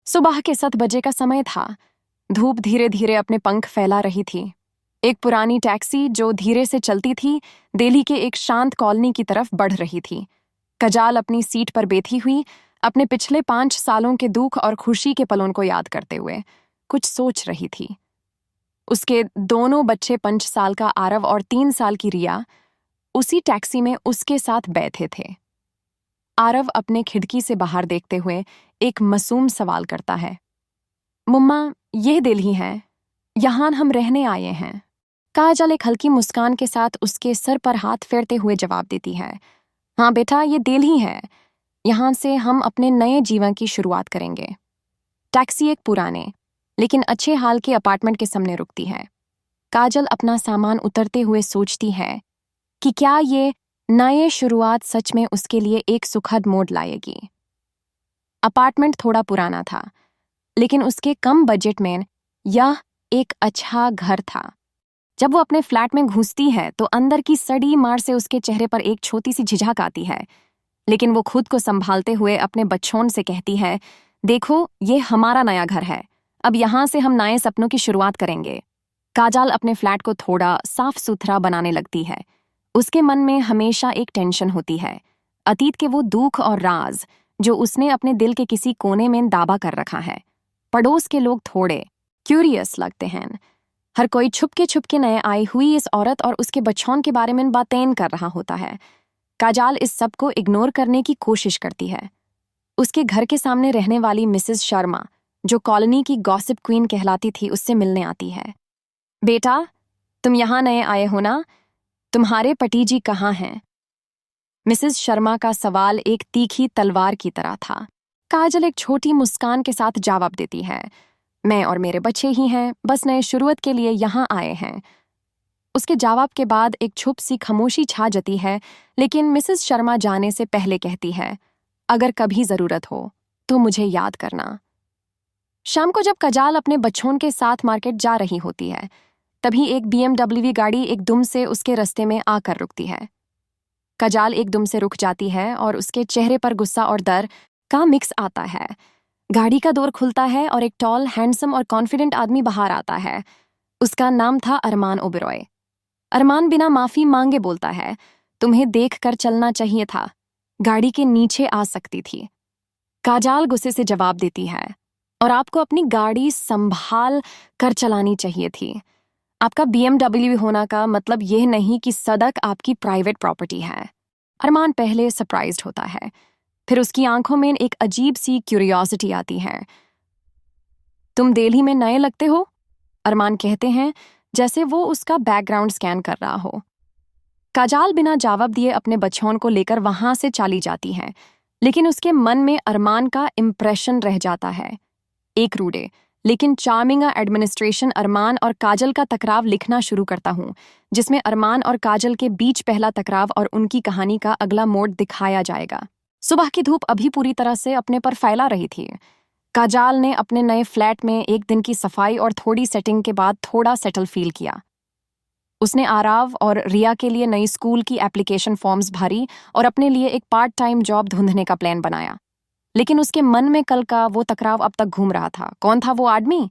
सुबह के 7 बजे का समय था। धूप धीरे धीरे अपने पंख फैला रही थी। एक पुरानी टैक्सी जो धीरे से चलती थी, दिल्ली के एक शांत कॉलोनी की तरफ बढ़ रही थी। कजाल अपनी सीट पर बैठी हुई, अपने पिछले 5 सालों के दुख और खुशी के पलों को याद करते हुए कुछ सोच रही थी। उसके दोनों बच्चे 5 साल का आरव और 3 साल की रिया उसी टैक्सी में उसके साथ बैठे थे। आरव अपने खिड़की से बाहर देखते हुए एक मासूम सवाल करता है। मुम्मा, ये दिल्ली है, यहाँ हम रहने आए हैं। काजल एक हल्की मुस्कान के साथ उसके सर पर हाथ फेरते हुए जवाब देती है। हाँ बेटा, ये दिल्ली है, यहाँ से हम अपने नए जीवन की शुरुआत करेंगे। टैक्सी एक पुराने लेकिन अच्छे हाल के अपार्टमेंट के सामने रुकती है। काजल अपना सामान उतरते हुए सोचती है कि क्या ये नए शुरुआत सच में उसके लिए एक सुखद मोड़ लाएगी। अपार्टमेंट थोड़ा पुराना था, लेकिन उसके कम बजट में यह एक अच्छा घर था। जब वो अपने फ्लैट में घुसती है तो अंदर की सड़ी मार से उसके चेहरे पर एक छोटी सी झिझक आती है, लेकिन वो खुद को संभालते हुए अपने बच्चों से कहती है, देखो ये हमारा नया घर है, अब यहाँ से हम नए सपनों की शुरुआत करेंगे। काजल अपने फ्लैट को थोड़ा साफ सुथरा बनाने लगती है। उसके मन में हमेशा एक टेंशन होती है, अतीत के वो दुख और राज जो उसने अपने दिल के किसी कोने में दाबा कर रखा है। पड़ोस के लोग थोड़े क्यूरियस लगते हैं। हर कोई छुपके नए आई हुई इस औरत और उसके बच्चों के बारे में बातें कर रहा होता है। काजल इस सब को इग्नोर करने की कोशिश करती है। उसके घर के सामने रहने वाली मिसेस शर्मा, जो कॉलोनी की गॉसिप क्वीन कहलाती थी, उससे मिलने आती है। बेटा, तुम यहाँ नए आए हो ना? तुम्हारे पति जी कहाँ हैं? मिसेस शर्मा का सवाल एक तीखी तलवार की तरह था। काजल एक छोटी मुस्कान के साथ जवाब देती है, मैं और मेरे बच्चे ही हैं, बस नए शुरुआत के लिए यहाँ आए हैं। उसके जवाब के बाद एक छुप सी खामोशी छा जाती है, लेकिन मिसेस शर्मा जाने से पहले कहती है, अगर कभी जरूरत हो तो मुझे याद करना। शाम को जब काजल अपने बच्चों के साथ मार्केट जा रही होती है, तभी एक BMW गाड़ी एकदम से उसके रास्ते में आकर रुकती है। काजल एकदम से रुक जाती है और उसके चेहरे पर गुस्सा और डर का मिक्स आता है। गाड़ी का डोर खुलता है और एक टॉल, हैंडसम और कॉन्फिडेंट आदमी बाहर आता है। उसका नाम था अरमान ओबेरॉय। अरमान बिना माफी मांगे बोलता है, तुम्हें देखकर चलना चाहिए था, गाड़ी के नीचे आ सकती थी। काजल गुस्से से जवाब देती है, और आपको अपनी गाड़ी संभाल कर चलानी चाहिए थी। आपका BMW होना का मतलब यह नहीं कि सड़क आपकी प्राइवेट प्रॉपर्टी है। अरमान पहले सरप्राइज्ड होता है, फिर उसकी आंखों में एक अजीब सी क्यूरियोसिटी आती है। तुम दिल्ली में नए लगते हो? अरमान कहते हैं, जैसे वो उसका बैकग्राउंड स्कैन कर रहा हो। काजल बिना जवाब दिए अपने बच्चों को लेकर वहां से चली जाती है, लेकिन उसके मन में अरमान का इम्प्रेशन रह जाता है। एक रूडे लेकिन चार्मिंग एडमिनिस्ट्रेशन अरमान और काजल का टकराव लिखना शुरू करता हूँ, जिसमें अरमान और काजल के बीच पहला टकराव और उनकी कहानी का अगला मोड़ दिखाया जाएगा। सुबह की धूप अभी पूरी तरह से अपने पर फैला रही थी। काजल ने अपने नए फ्लैट में एक दिन की सफाई और थोड़ी सेटिंग के बाद थोड़ा सेटल फील किया। उसने आरव और रिया के लिए नई स्कूल की एप्लीकेशन फॉर्म्स भरी और अपने लिए एक पार्ट टाइम जॉब ढूंढने का प्लान बनाया। लेकिन उसके मन में कल का वो टकराव अब तक घूम रहा था। कौन था वो आदमी?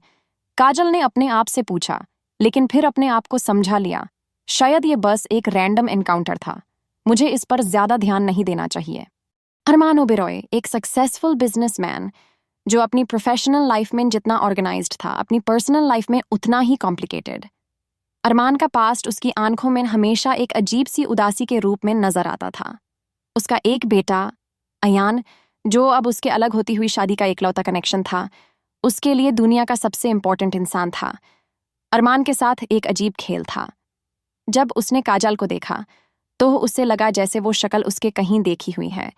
काजल ने अपने आप से पूछा, लेकिन फिर अपने आप को समझा लिया, शायद ये बस एक रैंडम एनकाउंटर था, मुझे इस पर ज्यादा ध्यान नहीं देना चाहिए। अरमान ओबेरॉय एक सक्सेसफुल बिजनेसमैन जो अपनी प्रोफेशनल लाइफ में जितना ऑर्गेनाइज्ड था, अपनी पर्सनल लाइफ में उतना ही कॉम्प्लिकेटेड। अरमान का पास्ट उसकी आंखों में हमेशा एक अजीब सी उदासी के रूप में नजर आता था। उसका एक बेटा अयान, जो अब उसके अलग होती हुई शादी का इकलौता कनेक्शन था, उसके लिए दुनिया का सबसे इंपॉर्टेंट इंसान था। अरमान के साथ एक अजीब खेल था। जब उसने काजल को देखा तो उसे लगा जैसे वो शक्ल उसके कहीं देखी हुई है,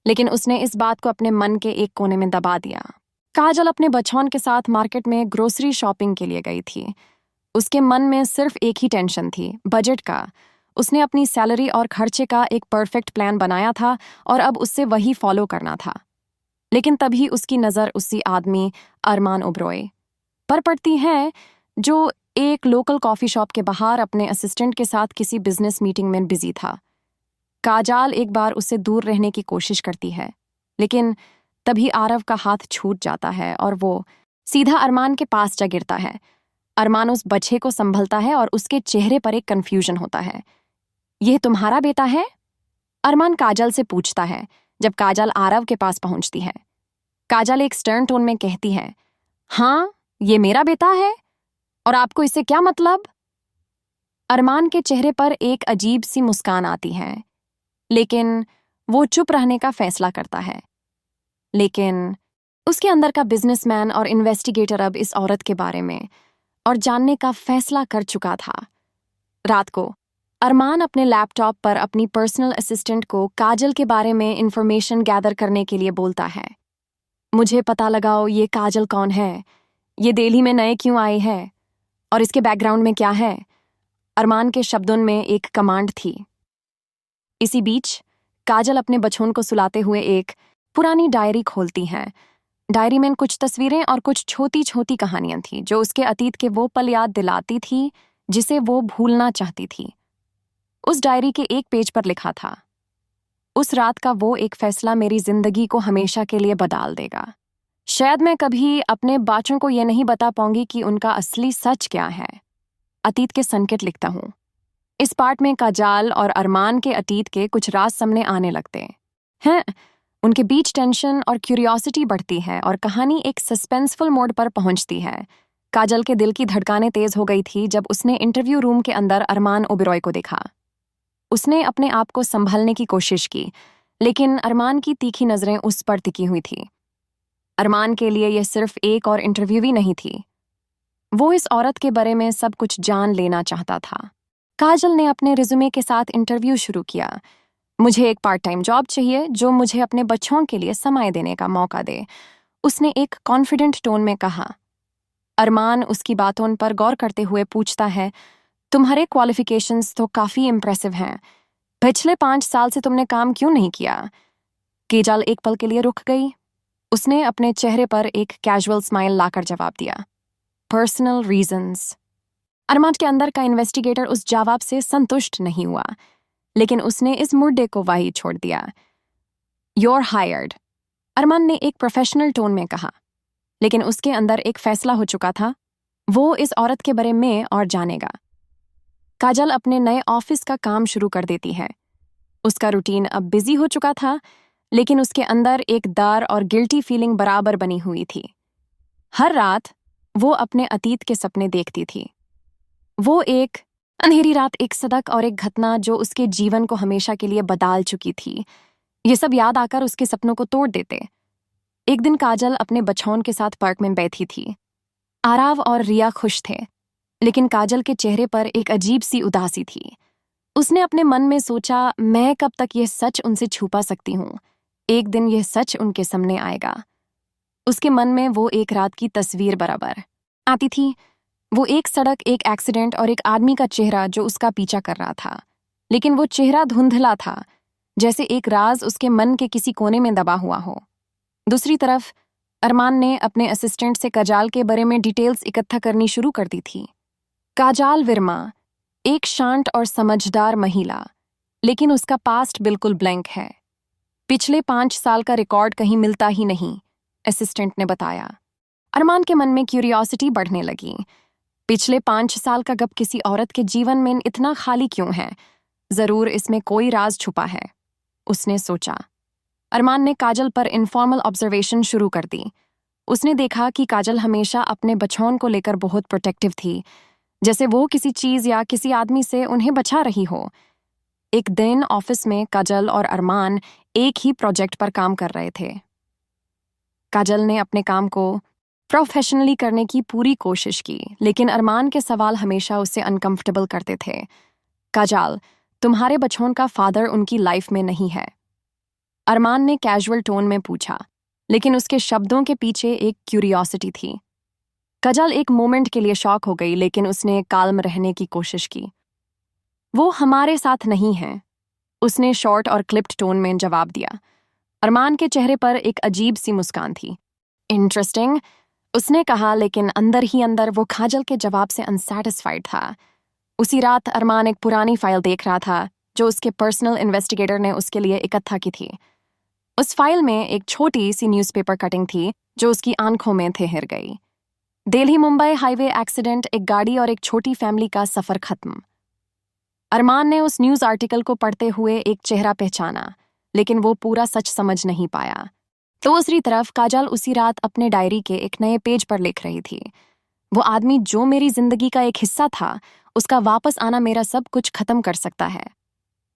लेकिन उसने इस बात को अपने मन के एक कोने में दबा दिया। काजल अपने बच्चों के साथ मार्केट में ग्रोसरी शॉपिंग के लिए गई थी। उसके मन में सिर्फ एक ही टेंशन थी, बजट का। उसने अपनी सैलरी और खर्चे का एक परफेक्ट प्लान बनाया था और अब उससे वही फॉलो करना था। लेकिन तभी उसकी नज़र उसी आदमी अरमान ओबेरॉय पर पड़ती है, जो एक लोकल कॉफ़ी शॉप के बाहर अपने असिस्टेंट के साथ किसी बिजनेस मीटिंग में बिजी था। काजल एक बार उससे दूर रहने की कोशिश करती है, लेकिन तभी आरव का हाथ छूट जाता है और वो सीधा अरमान के पास जा गिरता है। अरमान उस बच्चे को संभलता है और उसके चेहरे पर एक कंफ्यूजन होता है। यह तुम्हारा बेटा है? अरमान काजल से पूछता है जब काजल आरव के पास पहुंचती है। काजल एक स्टर्न टोन में कहती है, हाँ, ये मेरा बेटा है, और आपको इससे क्या मतलब? अरमान के चेहरे पर एक अजीब सी मुस्कान आती है, लेकिन वो चुप रहने का फैसला करता है। लेकिन उसके अंदर का बिजनेसमैन और इन्वेस्टिगेटर अब इस औरत के बारे में और जानने का फैसला कर चुका था। रात को अरमान अपने लैपटॉप पर अपनी पर्सनल असिस्टेंट को काजल के बारे में इंफॉर्मेशन गैदर करने के लिए बोलता है। मुझे पता लगाओ ये काजल कौन है, ये दिल्ली में नए क्यों आई है, और इसके बैकग्राउंड में क्या है। अरमान के शब्दों में एक कमांड थी। इसी बीच काजल अपने बचपन को सुलाते हुए एक पुरानी डायरी खोलती हैं। डायरी में कुछ तस्वीरें और कुछ छोटी छोटी कहानियां थीं जो उसके अतीत के वो पल याद दिलाती थी जिसे वो भूलना चाहती थी। उस डायरी के एक पेज पर लिखा था, उस रात का वो एक फैसला मेरी जिंदगी को हमेशा के लिए बदल देगा। शायद मैं कभी अपने बच्चों को ये नहीं बता पाऊंगी कि उनका असली सच क्या है। अतीत के संकेत लिखता हूँ। इस पार्ट में काजल और अरमान के अतीत के कुछ राज सामने आने लगते हैं। उनके बीच टेंशन और क्यूरियोसिटी बढ़ती है और कहानी एक सस्पेंसफुल मोड पर पहुंचती है। काजल के दिल की धड़कनें तेज हो गई थी जब उसने इंटरव्यू रूम के अंदर अरमान ओबेरॉय को देखा। उसने अपने आप को संभलने की कोशिश की, लेकिन अरमान की तीखी नजरें उस पर टिकी हुई थी। अरमान के लिए यह सिर्फ एक और इंटरव्यू ही नहीं थी, वो इस औरत के बारे में सब कुछ जान लेना चाहता था। काजल ने अपने रिज्यूमे के साथ इंटरव्यू शुरू किया। मुझे एक पार्ट टाइम जॉब चाहिए जो मुझे अपने बच्चों के लिए समय देने का मौका दे, उसने एक कॉन्फिडेंट टोन में कहा। अरमान उसकी बातों पर गौर करते हुए पूछता है, तुम्हारे क्वालिफिकेशंस तो काफी इम्प्रेसिव हैं, पिछले 5 साल से तुमने काम क्यों नहीं किया? काजल एक पल के लिए रुक गई। उसने अपने चेहरे पर एक कैजुअल स्माइल लाकर जवाब दिया, पर्सनल रीजंस। अरमान के अंदर का इन्वेस्टिगेटर उस जवाब से संतुष्ट नहीं हुआ, लेकिन उसने इस मुद्दे को वहीं छोड़ दिया। You're hired, अरमान ने एक प्रोफेशनल टोन में कहा, लेकिन उसके अंदर एक फैसला हो चुका था, वो इस औरत के बारे में और जानेगा। काजल अपने नए ऑफिस का काम शुरू कर देती है। उसका रूटीन अब बिजी हो चुका था, लेकिन उसके अंदर एक डर और गिल्टी फीलिंग बराबर बनी हुई थी। हर रात वो अपने अतीत के सपने देखती थी। वो एक अंधेरी रात, एक सड़क और एक घटना जो उसके जीवन को हमेशा के लिए बदल चुकी थी, ये सब याद आकर उसके सपनों को तोड़ देते। एक दिन काजल अपने बच्चों के साथ पार्क में बैठी थी। आरव और रिया खुश थे, लेकिन काजल के चेहरे पर एक अजीब सी उदासी थी। उसने अपने मन में सोचा, मैं कब तक ये सच उनसे छुपा सकती हूँ? एक दिन यह सच उनके सामने आएगा। उसके मन में वो एक रात की तस्वीर बराबर आती थी। वो एक सड़क, एक एक्सीडेंट और एक आदमी का चेहरा जो उसका पीछा कर रहा था, लेकिन वो चेहरा धुंधला था, जैसे एक राज उसके मन के किसी कोने में दबा हुआ हो। दूसरी तरफ अरमान ने अपने असिस्टेंट से काजल के बारे में डिटेल्स इकट्ठा करनी शुरू कर दी थी। काजल वर्मा एक शांत और समझदार महिला, लेकिन उसका पास्ट बिल्कुल ब्लैंक है। पिछले 5 साल का रिकॉर्ड कहीं मिलता ही नहीं, असिस्टेंट ने बताया। अरमान के मन में क्यूरियोसिटी बढ़ने लगी। पिछले 5 साल का गप किसी औरत के जीवन में इतना खाली क्यों है? जरूर इसमें कोई राज छुपा है, उसने सोचा। अरमान ने काजल पर इनफॉर्मल ऑब्जर्वेशन शुरू कर दी। उसने देखा कि काजल हमेशा अपने बच्चों को लेकर बहुत प्रोटेक्टिव थी, जैसे वो किसी चीज या किसी आदमी से उन्हें बचा रही हो। एक दिन ऑफिस में काजल और अरमान एक ही प्रोजेक्ट पर काम कर रहे थे। काजल ने अपने काम को प्रोफेशनली करने की पूरी कोशिश की, लेकिन अरमान के सवाल हमेशा उसे अनकंफर्टेबल करते थे। काजल, तुम्हारे बच्चों का फादर उनकी लाइफ में नहीं है, अरमान ने कैजुअल टोन में पूछा, लेकिन उसके शब्दों के पीछे एक क्यूरियोसिटी थी। काजल एक मोमेंट के लिए शॉक हो गई, लेकिन उसने काल्म रहने की कोशिश की। वो हमारे साथ नहीं है, उसने शॉर्ट और क्लिप्ड टोन में जवाब दिया। अरमान के चेहरे पर एक अजीब सी मुस्कान थी। इंटरेस्टिंग, उसने कहा, लेकिन अंदर ही अंदर वो काजल के जवाब से अनसैटिस्फाइड था। उसी रात अरमान एक पुरानी फाइल देख रहा था जो उसके पर्सनल इन्वेस्टिगेटर ने उसके लिए इकट्ठा की थी। उस फाइल में एक छोटी सी न्यूज़पेपर कटिंग थी जो उसकी आंखों में ठहर गई। दिल्ली मुंबई हाईवे एक्सीडेंट, एक गाड़ी और एक छोटी फैमिली का सफर खत्म। अरमान ने उस न्यूज़ आर्टिकल को पढ़ते हुए एक चेहरा पहचाना, लेकिन वो पूरा सच समझ नहीं पाया। दूसरी तरफ काजल उसी रात अपने डायरी के एक नए पेज पर लिख रही थी, वो आदमी जो मेरी जिंदगी का एक हिस्सा था, उसका वापस आना मेरा सब कुछ खत्म कर सकता है।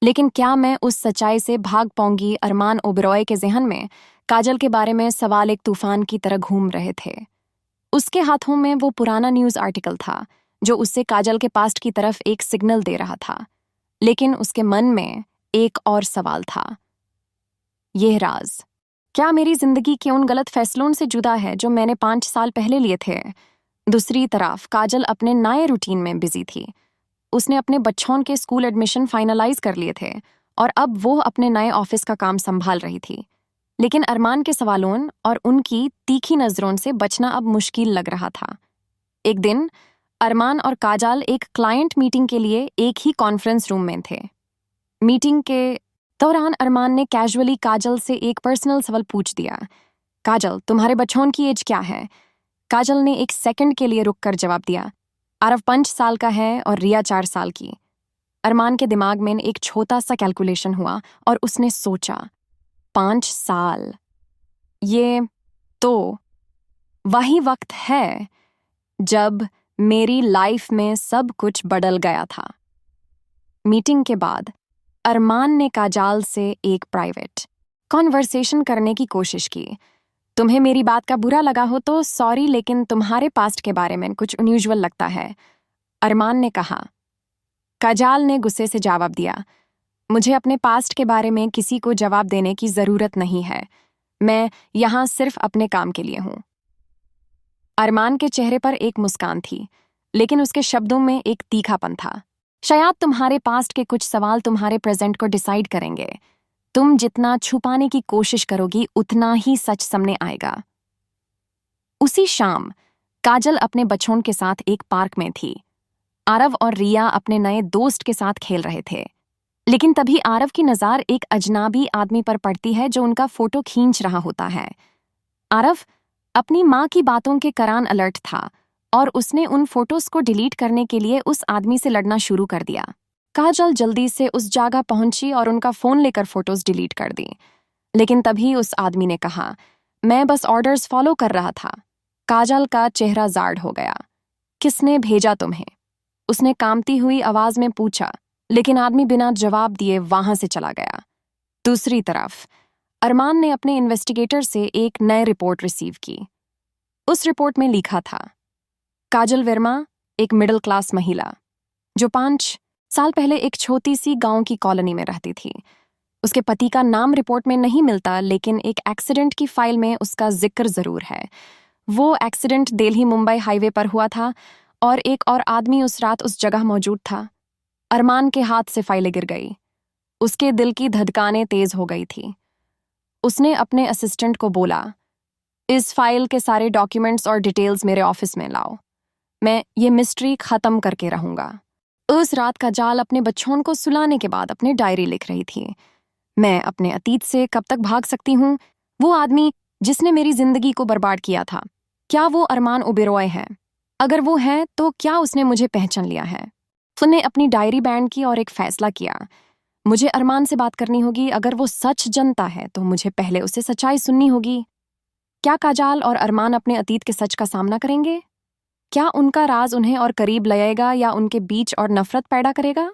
लेकिन क्या मैं उस सच्चाई से भाग पाऊंगी? अरमान ओबेरॉय के जहन में काजल के बारे में सवाल एक तूफान की तरह घूम रहे थे। उसके हाथों में वो पुराना न्यूज़ आर्टिकल था जो उससे काजल के पास्ट की तरफ एक सिग्नल दे रहा था, लेकिन उसके मन में एक और सवाल था, यह राज क्या मेरी जिंदगी के उन गलत फैसलों से जुदा है जो मैंने 5 साल पहले लिए थे? दूसरी तरफ काजल अपने नए रूटीन में बिजी थी। उसने अपने बच्चों के स्कूल एडमिशन फाइनलाइज कर लिए थे और अब वो अपने नए ऑफिस का काम संभाल रही थी। लेकिन अरमान के सवालों और उनकी तीखी नजरों से बचना अब मुश्किल लग रहा था। एक दिन अरमान और काजल एक क्लाइंट मीटिंग के लिए एक ही कॉन्फ्रेंस रूम में थे। मीटिंग के दौरान अरमान ने कैजुअली काजल से एक पर्सनल सवाल पूछ दिया, काजल, तुम्हारे बच्चों की एज क्या है? काजल ने एक सेकंड के लिए रुककर जवाब दिया, आरव 5 साल का है और रिया 4 साल की। अरमान के दिमाग में एक छोटा सा कैलकुलेशन हुआ और उसने सोचा, 5 साल, ये तो वही वक्त है जब मेरी लाइफ में सब कुछ बदल गया था। मीटिंग के बाद अरमान ने काजल से एक प्राइवेट कॉन्वर्सेशन करने की कोशिश की। तुम्हें मेरी बात का बुरा लगा हो तो सॉरी, लेकिन तुम्हारे पास्ट के बारे में कुछ अनयूजुअल लगता है, अरमान ने कहा। काजल ने गुस्से से जवाब दिया, मुझे अपने पास्ट के बारे में किसी को जवाब देने की जरूरत नहीं है, मैं यहाँ सिर्फ अपने काम के लिए हूं। अरमान के चेहरे पर एक मुस्कान थी, लेकिन उसके शब्दों में एक तीखापन था। शायद तुम्हारे पास्ट के कुछ सवाल तुम्हारे प्रेजेंट को डिसाइड करेंगे। तुम जितना छुपाने की कोशिश करोगी उतना ही सच सामने आएगा। उसी शाम काजल अपने बच्चों के साथ एक पार्क में थी। आरव और रिया अपने नए दोस्त के साथ खेल रहे थे, लेकिन तभी आरव की नज़र एक अजनबी आदमी पर पड़ती है जो उनका फोटो खींच रहा होता है। आरव अपनी माँ की बातों के कारण अलर्ट था और उसने उन फोटोज को डिलीट करने के लिए उस आदमी से लड़ना शुरू कर दिया। काजल जल्दी से उस जगह पहुंची और उनका फोन लेकर फोटोज डिलीट कर दी, लेकिन तभी उस आदमी ने कहा, मैं बस ऑर्डर्स फॉलो कर रहा था। काजल का चेहरा जाड़ हो गया। किसने भेजा तुम्हें? उसने कांपती हुई आवाज में पूछा, लेकिन आदमी बिना जवाब दिए वहां से चला गया। दूसरी तरफ अरमान ने अपने इन्वेस्टिगेटर से एक नई रिपोर्ट रिसीव की। उस रिपोर्ट में लिखा था, काजल वर्मा एक मिडिल क्लास महिला जो 5 साल पहले एक छोटी सी गांव की कॉलोनी में रहती थी। उसके पति का नाम रिपोर्ट में नहीं मिलता, लेकिन एक एक्सीडेंट की फाइल में उसका जिक्र जरूर है। वो एक्सीडेंट दिल्ली मुंबई हाईवे पर हुआ था और एक और आदमी उस रात उस जगह मौजूद था। अरमान के हाथ से फाइलें गिर गई। उसके दिल की धड़कनें तेज हो गई थी। उसने अपने असिस्टेंट को बोला, इस फाइल के सारे डॉक्यूमेंट्स और डिटेल्स मेरे ऑफिस में लाओ, मैं ये मिस्ट्री खत्म करके रहूंगा। उस रात काजल अपने बच्चों को सुलाने के बाद अपनी डायरी लिख रही थी। मैं अपने अतीत से कब तक भाग सकती हूँ? वो आदमी जिसने मेरी जिंदगी को बर्बाद किया था, क्या वो अरमान ओबेरॉय है? अगर वो है तो क्या उसने मुझे पहचान लिया है? उसने अपनी डायरी बैंड की और एक फैसला किया, मुझे अरमान से बात करनी होगी। अगर वो सच जानता है तो मुझे पहले उसे सच्चाई सुननी होगी। क्या काजल और अरमान अपने अतीत के सच का सामना करेंगे? क्या उनका राज उन्हें और करीब लाएगा या उनके बीच और नफरत पैदा करेगा?